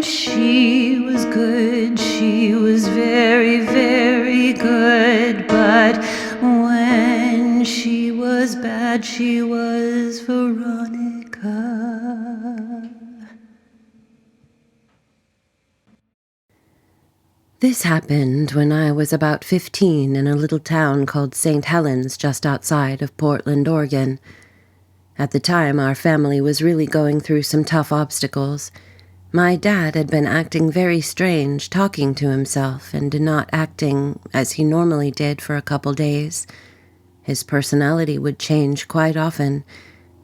she was good, she was very, very good. But when she was bad, she was Veronica. This happened when I was about 15 in a little town called St. Helens just outside of Portland, Oregon. At the time, our family was really going through some tough obstacles. My dad had been acting very strange, talking to himself and not acting as he normally did for a couple days. His personality would change quite often.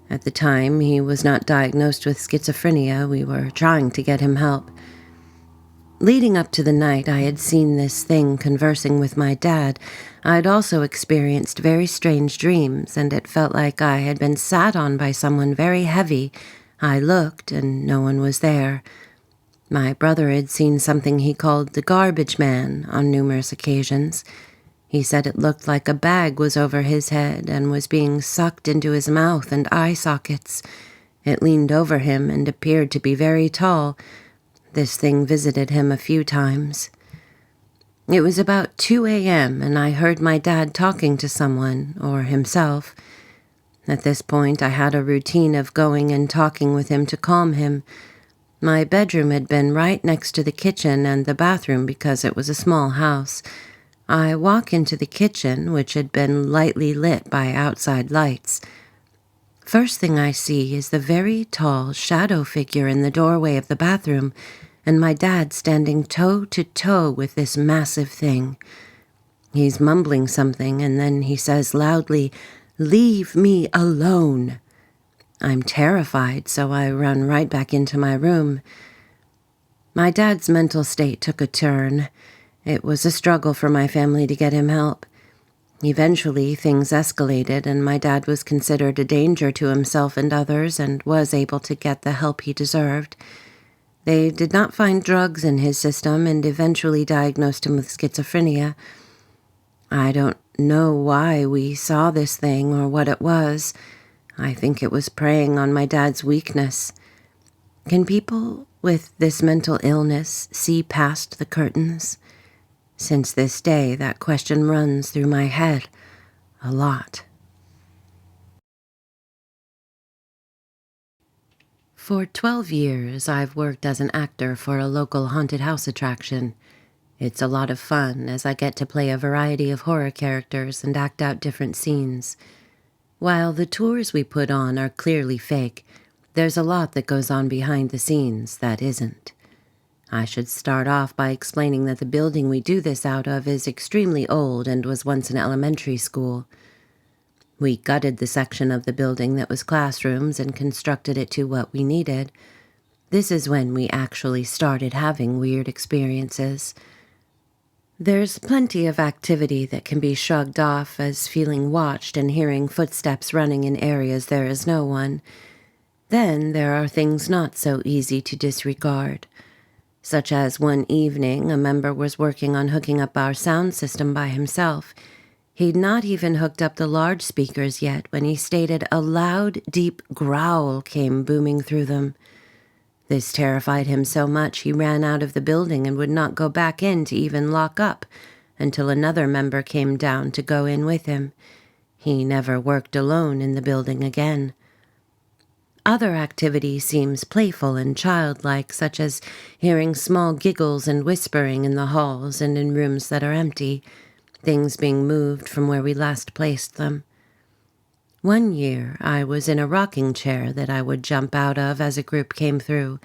At the time, he was not diagnosed with schizophrenia. We were trying to get him help. Leading up to the night I had seen this thing conversing with my dad, I had also experienced very strange dreams, and it felt like I had been sat on by someone very heavy. I looked, and no one was there. My brother had seen something he called the garbage man on numerous occasions. He said it looked like a bag was over his head and was being sucked into his mouth and eye sockets. It leaned over him and appeared to be very tall. This thing visited him a few times. It was about 2 a.m., and I heard my dad talking to someone, or himself. At this point, I had a routine of going and talking with him to calm him. My bedroom had been right next to the kitchen and the bathroom because it was a small house. I walk into the kitchen, which had been lightly lit by outside lights. First thing I see is the very tall shadow figure in the doorway of the bathroom, and my dad standing toe-to-toe with this massive thing. He's mumbling something, and then he says loudly, "Leave me alone." I'm terrified, so I run right back into my room. My dad's mental state took a turn. It was a struggle for my family to get him help. Eventually, things escalated, and my dad was considered a danger to himself and others and was able to get the help he deserved. They did not find drugs in his system and eventually diagnosed him with schizophrenia. I don't know why we saw this thing or what it was. I think it was preying on my dad's weakness. Can people with this mental illness see past the curtains? Since this day, that question runs through my head a lot. For 12 years, I've worked as an actor for a local haunted house attraction. It's a lot of fun as I get to play a variety of horror characters and act out different scenes. While the tours we put on are clearly fake, there's a lot that goes on behind the scenes that isn't. I should start off by explaining that the building we do this out of is extremely old and was once an elementary school. We gutted the section of the building that was classrooms and constructed it to what we needed. This is when we actually started having weird experiences. There's plenty of activity that can be shrugged off as feeling watched and hearing footsteps running in areas there is no one. Then there are things not so easy to disregard, such as one evening a member was working on hooking up our sound system by himself. He'd not even hooked up the large speakers yet when he stated a loud, deep growl came booming through them. This terrified him so much he ran out of the building and would not go back in to even lock up until another member came down to go in with him. He never worked alone in the building again. Other activity seems playful and childlike, such as hearing small giggles and whispering in the halls and in rooms that are empty, things being moved from where we last placed them. One year, I was in a rocking chair that I would jump out of as a group came through.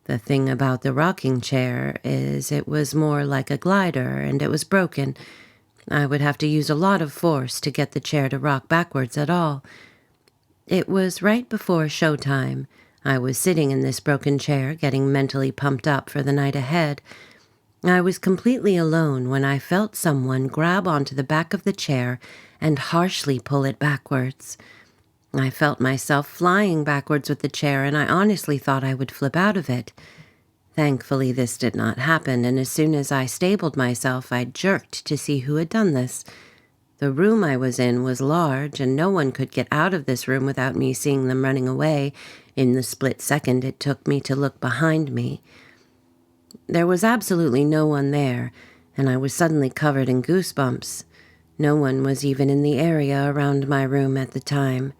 The thing about the rocking chair is it was more like a glider, and it was broken. I would have to use a lot of force to get the chair to rock backwards at all. It was right before showtime. I was sitting in this broken chair, getting mentally pumped up for the night ahead. I was completely alone when I felt someone grab onto the back of the chair and harshly pull it backwards. I felt myself flying backwards with the chair, and I honestly thought I would flip out of it. Thankfully, this did not happen, and as soon as I stabled myself, I jerked to see who had done this. The room I was in was large, and no one could get out of this room without me seeing them running away in the split second it took me to look behind me. There was absolutely no one there, and I was suddenly covered in goosebumps. No one was even in the area around my room at the time.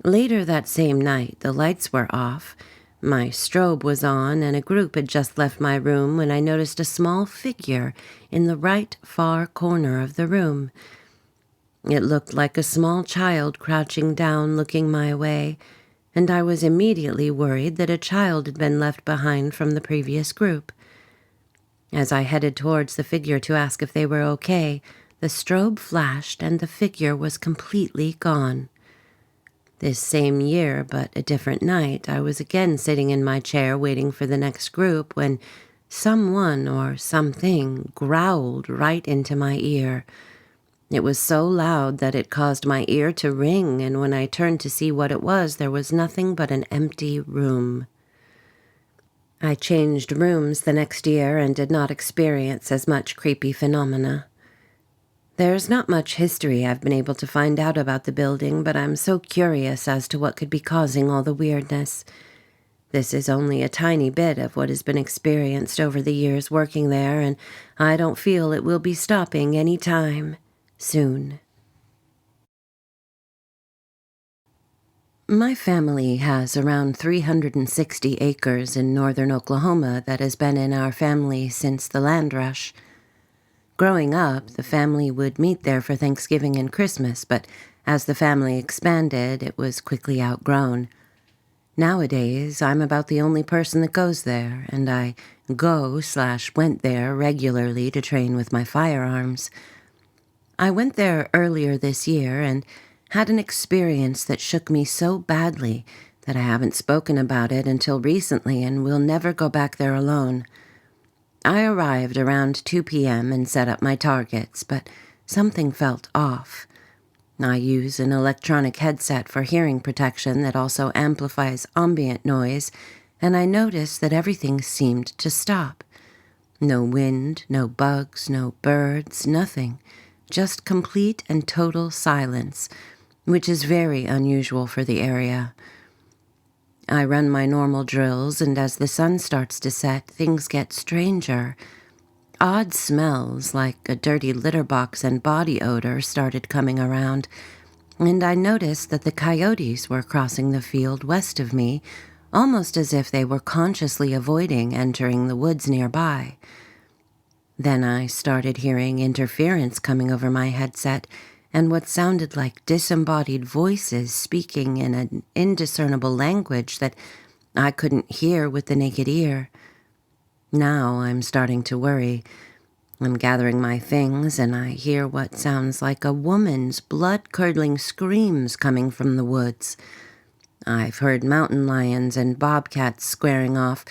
Later that same night, the lights were off. My strobe was on, and a group had just left my room when I noticed a small figure in the right far corner of the room. It looked like a small child crouching down looking my way, and I was immediately worried that a child had been left behind from the previous group. As I headed towards the figure to ask if they were okay, the strobe flashed and the figure was completely gone. This same year, but a different night, I was again sitting in my chair waiting for the next group when someone or something growled right into my ear. It was so loud that it caused my ear to ring, and when I turned to see what it was, there was nothing but an empty room. I changed rooms the next year and did not experience as much creepy phenomena. There's not much history I've been able to find out about the building, but I'm so curious as to what could be causing all the weirdness. This is only a tiny bit of what has been experienced over the years working there, and I don't feel it will be stopping any time soon. My family has around 360 acres in northern Oklahoma that has been in our family since the land rush. Growing up, the family would meet there for Thanksgiving and Christmas, but as the family expanded, it was quickly outgrown. Nowadays, I'm about the only person that goes there, and I went there regularly to train with my firearms. I went there earlier this year and had an experience that shook me so badly that I haven't spoken about it until recently and will never go back there alone. I arrived around 2 p.m. and set up my targets, but something felt off. I use an electronic headset for hearing protection that also amplifies ambient noise, and I noticed that everything seemed to stop. No wind, no bugs, no birds, nothing. Just complete and total silence, which is very unusual for the area. I run my normal drills, and as the sun starts to set, things get stranger. Odd smells like a dirty litter box and body odor started coming around, and I noticed that the coyotes were crossing the field west of me, almost as if they were consciously avoiding entering the woods nearby. Then I started hearing interference coming over my headset and what sounded like disembodied voices speaking in an indiscernible language that I couldn't hear with the naked ear. Now I'm starting to worry. I'm gathering my things and I hear what sounds like a woman's blood-curdling screams coming from the woods. I've heard mountain lions and bobcats squaring off,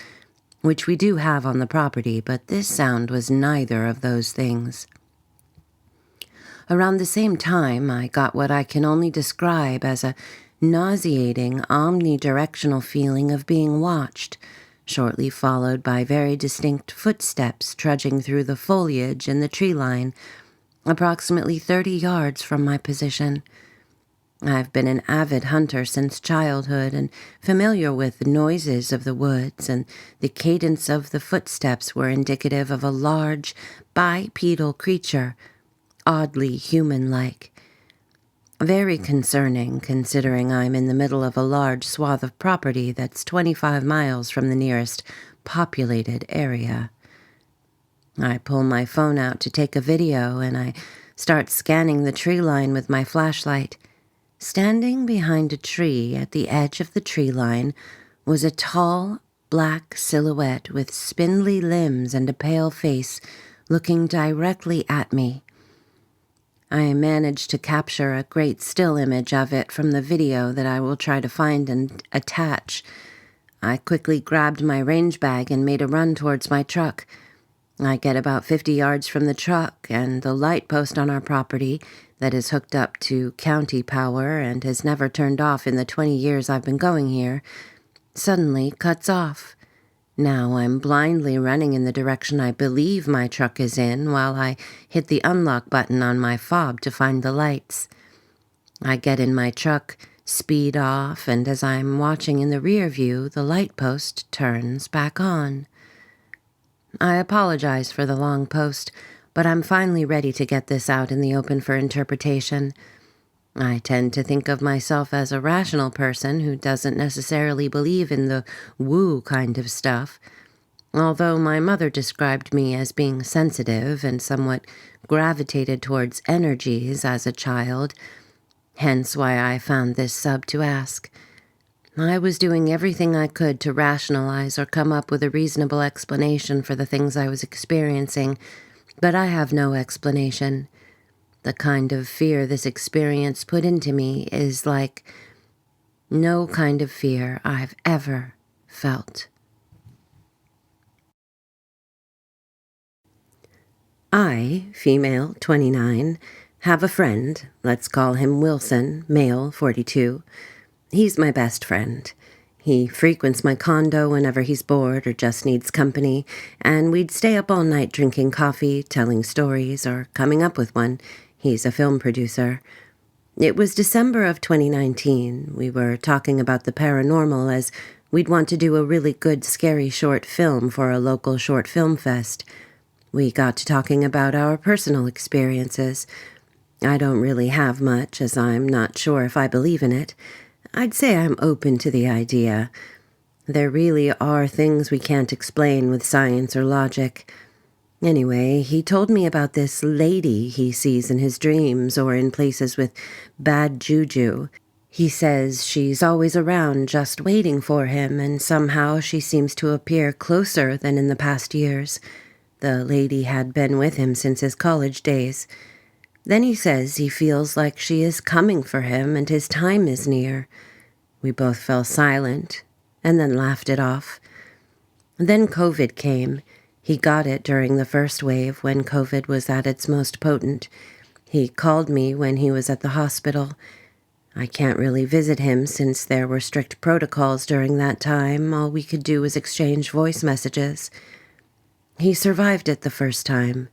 which we do have on the property, but this sound was neither of those things. Around the same time, I got what I can only describe as a nauseating, omnidirectional feeling of being watched, shortly followed by very distinct footsteps trudging through the foliage in the tree line, approximately 30 yards from my position. I've been an avid hunter since childhood and familiar with the noises of the woods, and the cadence of the footsteps were indicative of a large, bipedal creature, oddly human-like. Very concerning, considering I'm in the middle of a large swath of property that's 25 miles from the nearest populated area. I pull my phone out to take a video, and I start scanning the tree line with my flashlight. Standing behind a tree at the edge of the tree line was a tall, black silhouette with spindly limbs and a pale face looking directly at me. I managed to capture a great still image of it from the video that I will try to find and attach. I quickly grabbed my range bag and made a run towards my truck. I get about 50 yards from the truck, and the light post on our property that is hooked up to county power and has never turned off in the 20 years I've been going here, suddenly cuts off. Now I'm blindly running in the direction I believe my truck is in while I hit the unlock button on my fob to find the lights. I get in my truck, speed off, and as I'm watching in the rear view, the light post turns back on. I apologize for the long post, but I'm finally ready to get this out in the open for interpretation. I tend to think of myself as a rational person who doesn't necessarily believe in the woo kind of stuff, although my mother described me as being sensitive and somewhat gravitated towards energies as a child, hence why I found this sub to ask. I was doing everything I could to rationalize or come up with a reasonable explanation for the things I was experiencing, but I have no explanation. The kind of fear this experience put into me is like no kind of fear I've ever felt. I, female, 29, have a friend, let's call him Wilson, male, 42. He's my best friend. He frequents my condo whenever he's bored or just needs company, and we'd stay up all night drinking coffee, telling stories, or coming up with one. He's a film producer. It was December of 2019. We were talking about the paranormal as we'd want to do a really good scary short film for a local short film fest. We got to talking about our personal experiences. I don't really have much, as I'm not sure if I believe in it. I'd say I'm open to the idea. There really are things we can't explain with science or logic. Anyway, he told me about this lady he sees in his dreams or in places with bad juju. He says she's always around just waiting for him, and somehow she seems to appear closer than in the past years. The lady had been with him since his college days. Then he says he feels like she is coming for him and his time is near. We both fell silent and then laughed it off. Then COVID came. He got it during the first wave when COVID was at its most potent. He called me when he was at the hospital. I can't really visit him since there were strict protocols during that time. All we could do was exchange voice messages. He survived it the first time.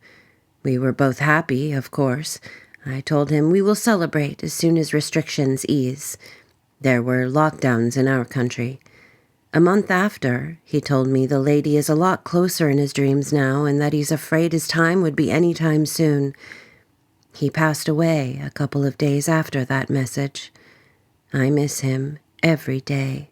We were both happy, of course. I told him we will celebrate as soon as restrictions ease. There were lockdowns in our country. A month after, he told me the lady is a lot closer in his dreams now and that he's afraid his time would be any time soon. He passed away a couple of days after that message. I miss him every day.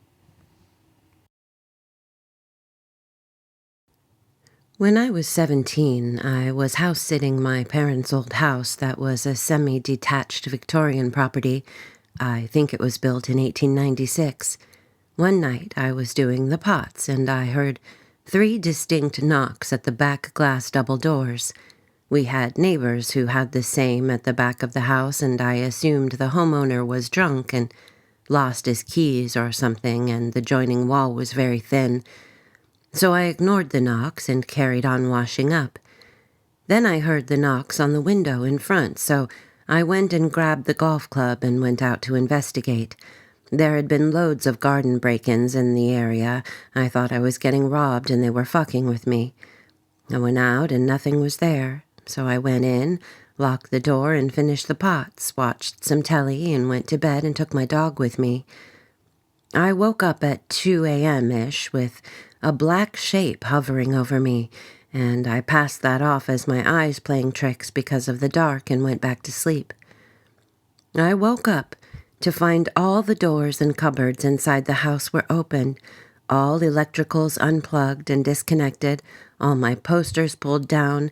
When I was 17, I was house-sitting my parents' old house that was a semi-detached Victorian property. I think it was built in 1896. One night I was doing the pots, and I heard 3 distinct knocks at the back glass double doors. We had neighbors who had the same at the back of the house, and I assumed the homeowner was drunk and lost his keys or something, and the joining wall was very thin. So I ignored the knocks and carried on washing up. Then I heard the knocks on the window in front, so I went and grabbed the golf club and went out to investigate. There had been loads of garden break-ins in the area. I thought I was getting robbed and they were fucking with me. I went out and nothing was there, so I went in, locked the door and finished the pots, watched some telly and went to bed and took my dog with me. I woke up at 2 a.m.-ish with a black shape hovering over me, and I passed that off as my eyes playing tricks because of the dark and went back to sleep. I woke up to find all the doors and cupboards inside the house were open, all electricals unplugged and disconnected, all my posters pulled down,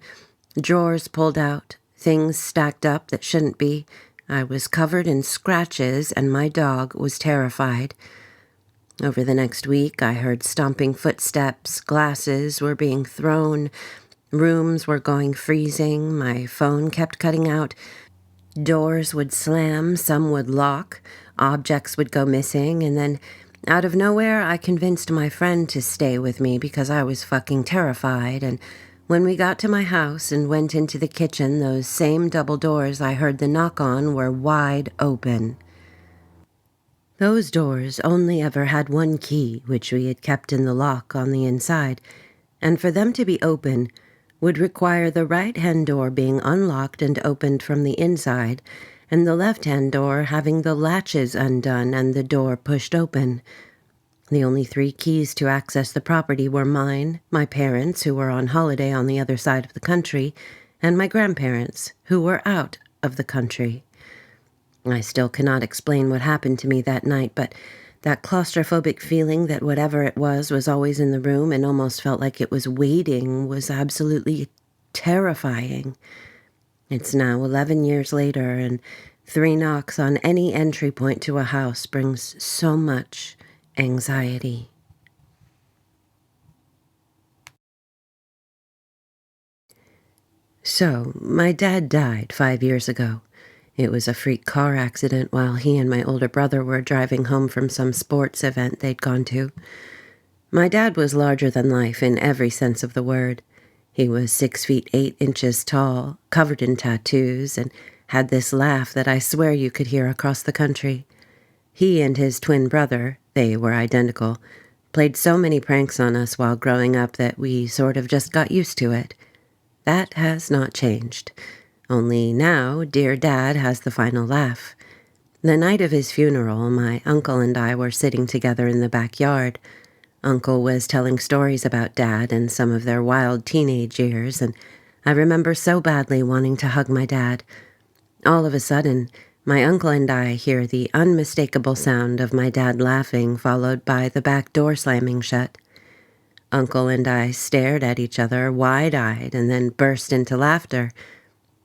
drawers pulled out, things stacked up that shouldn't be. I was covered in scratches, and my dog was terrified. Over the next week, I heard stomping footsteps, glasses were being thrown, rooms were going freezing, my phone kept cutting out, doors would slam, some would lock, objects would go missing, and then, out of nowhere, I convinced my friend to stay with me because I was fucking terrified, and when we got to my house and went into the kitchen, those same double doors I heard the knock on were wide open. Those doors only ever had one key, which we had kept in the lock on the inside, and for them to be open would require the right-hand door being unlocked and opened from the inside, and the left-hand door having the latches undone and the door pushed open. The only 3 keys to access the property were mine, my parents, who were on holiday on the other side of the country, and my grandparents, who were out of the country. I still cannot explain what happened to me that night, but that claustrophobic feeling that whatever it was always in the room and almost felt like it was waiting was absolutely terrifying. It's now 11 years later, and 3 knocks on any entry point to a house brings so much anxiety. So, my dad died 5 years ago. It was a freak car accident while he and my older brother were driving home from some sports event they'd gone to. My dad was larger than life in every sense of the word. He was 6 feet 8 inches tall, covered in tattoos, and had this laugh that I swear you could hear across the country. He and his twin brother, they were identical, played so many pranks on us while growing up that we sort of just got used to it. That has not changed. Only now, dear Dad has the final laugh. The night of his funeral, my uncle and I were sitting together in the backyard. Uncle was telling stories about Dad and some of their wild teenage years, and I remember so badly wanting to hug my dad. All of a sudden, my uncle and I hear the unmistakable sound of my dad laughing, followed by the back door slamming shut. Uncle and I stared at each other wide-eyed and then burst into laughter.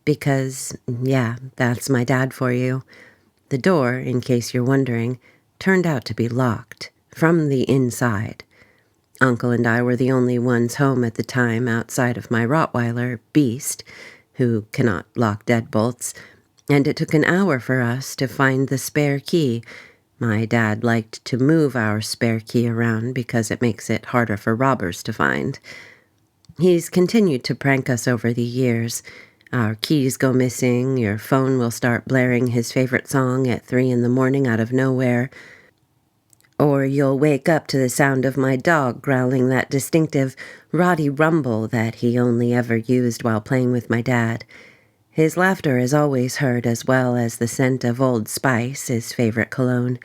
Because, yeah, that's my dad for you. The door, in case you're wondering, turned out to be locked from the inside. Uncle and I were the only ones home at the time outside of my Rottweiler, Beast, who cannot lock deadbolts, and it took an hour for us to find the spare key. My dad liked to move our spare key around because it makes it harder for robbers to find. He's continued to prank us over the years. Our keys go missing, your phone will start blaring his favorite song at 3 in the morning out of nowhere, or you'll wake up to the sound of my dog growling that distinctive Roddy rumble that he only ever used while playing with my dad. His laughter is always heard, as well as the scent of Old Spice, his favorite cologne.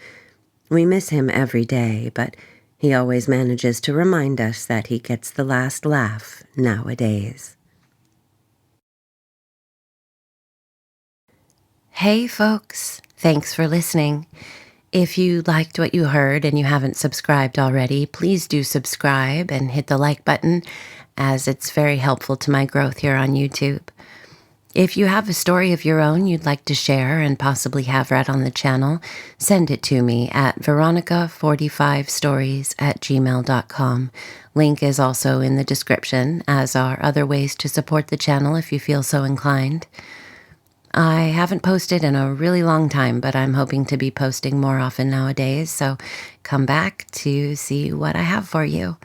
We miss him every day, but he always manages to remind us that he gets the last laugh nowadays. Hey folks, thanks for listening. If you liked what you heard and you haven't subscribed already, please do subscribe and hit the like button, as it's very helpful to my growth here on YouTube. If you have a story of your own you'd like to share and possibly have read on the channel, send it to me at veronica45stories@gmail.com. Link is also in the description, as are other ways to support the channel if you feel so inclined. I haven't posted in a really long time, but I'm hoping to be posting more often nowadays, so come back to see what I have for you.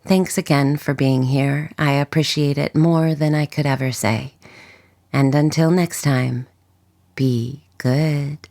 Thanks again for being here. I appreciate it more than I could ever say. And until next time, be good.